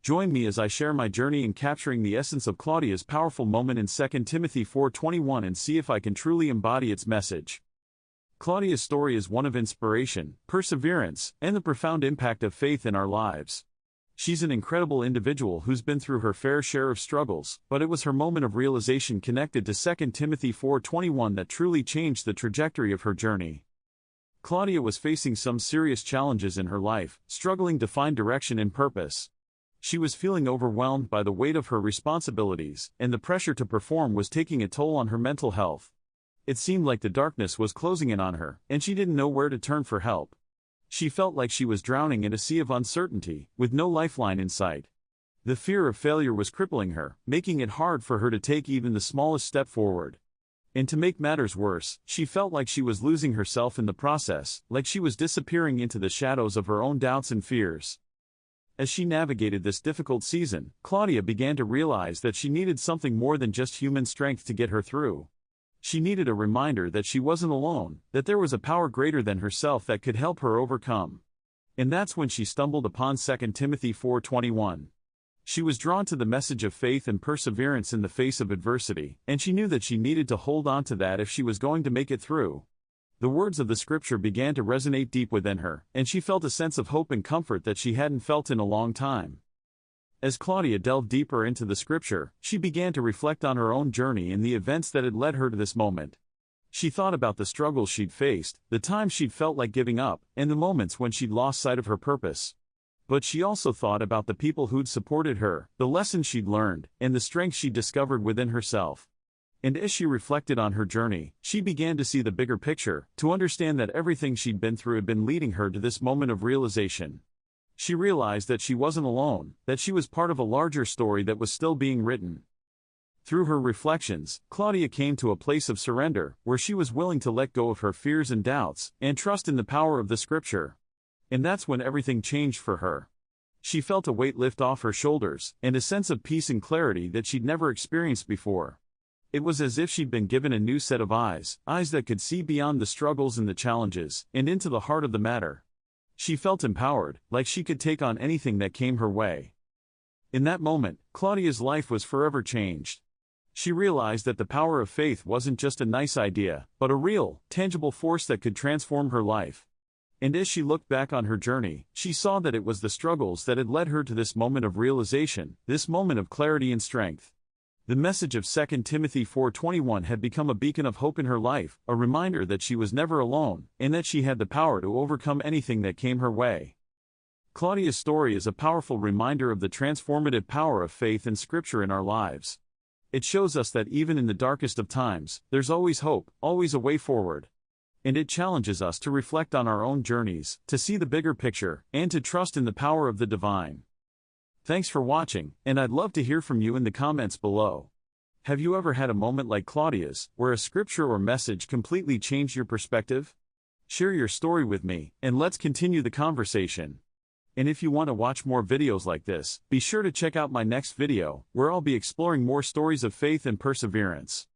Join me as I share my journey in capturing the essence of Claudia's powerful moment in 2 Timothy 4:21 and see if I can truly embody its message. Claudia's story is one of inspiration, perseverance, and the profound impact of faith in our lives. She's an incredible individual who's been through her fair share of struggles, but it was her moment of realization connected to 2 Timothy 4:21 that truly changed the trajectory of her journey. Claudia was facing some serious challenges in her life, struggling to find direction and purpose. She was feeling overwhelmed by the weight of her responsibilities, and the pressure to perform was taking a toll on her mental health. It seemed like the darkness was closing in on her, and she didn't know where to turn for help. She felt like she was drowning in a sea of uncertainty, with no lifeline in sight. The fear of failure was crippling her, making it hard for her to take even the smallest step forward. And to make matters worse, she felt like she was losing herself in the process, like she was disappearing into the shadows of her own doubts and fears. As she navigated this difficult season, Claudia began to realize that she needed something more than just human strength to get her through. She needed a reminder that she wasn't alone, that there was a power greater than herself that could help her overcome. And that's when she stumbled upon 2 Timothy 4:21. She was drawn to the message of faith and perseverance in the face of adversity, and she knew that she needed to hold on to that if she was going to make it through. The words of the scripture began to resonate deep within her, and she felt a sense of hope and comfort that she hadn't felt in a long time. As Claudia delved deeper into the scripture, she began to reflect on her own journey and the events that had led her to this moment. She thought about the struggles she'd faced, the times she'd felt like giving up, and the moments when she'd lost sight of her purpose. But she also thought about the people who'd supported her, the lessons she'd learned, and the strength she'd discovered within herself. And as she reflected on her journey, she began to see the bigger picture, to understand that everything she'd been through had been leading her to this moment of realization. She realized that she wasn't alone, that she was part of a larger story that was still being written. Through her reflections, Claudia came to a place of surrender, where she was willing to let go of her fears and doubts, and trust in the power of the scripture. And that's when everything changed for her. She felt a weight lift off her shoulders, and a sense of peace and clarity that she'd never experienced before. It was as if she'd been given a new set of eyes that could see beyond the struggles and the challenges, and into the heart of the matter. She felt empowered, like she could take on anything that came her way. In that moment, Claudia's life was forever changed. She realized that the power of faith wasn't just a nice idea, but a real, tangible force that could transform her life. And as she looked back on her journey, she saw that it was the struggles that had led her to this moment of realization, this moment of clarity and strength. The message of 2 Timothy 4:21 had become a beacon of hope in her life, a reminder that she was never alone, and that she had the power to overcome anything that came her way. Claudia's story is a powerful reminder of the transformative power of faith and scripture in our lives. It shows us that even in the darkest of times, there's always hope, always a way forward. And it challenges us to reflect on our own journeys, to see the bigger picture, and to trust in the power of the divine. Thanks for watching, and I'd love to hear from you in the comments below. Have you ever had a moment like Claudia's, where a scripture or message completely changed your perspective? Share your story with me, and let's continue the conversation. And if you want to watch more videos like this, be sure to check out my next video, where I'll be exploring more stories of faith and perseverance.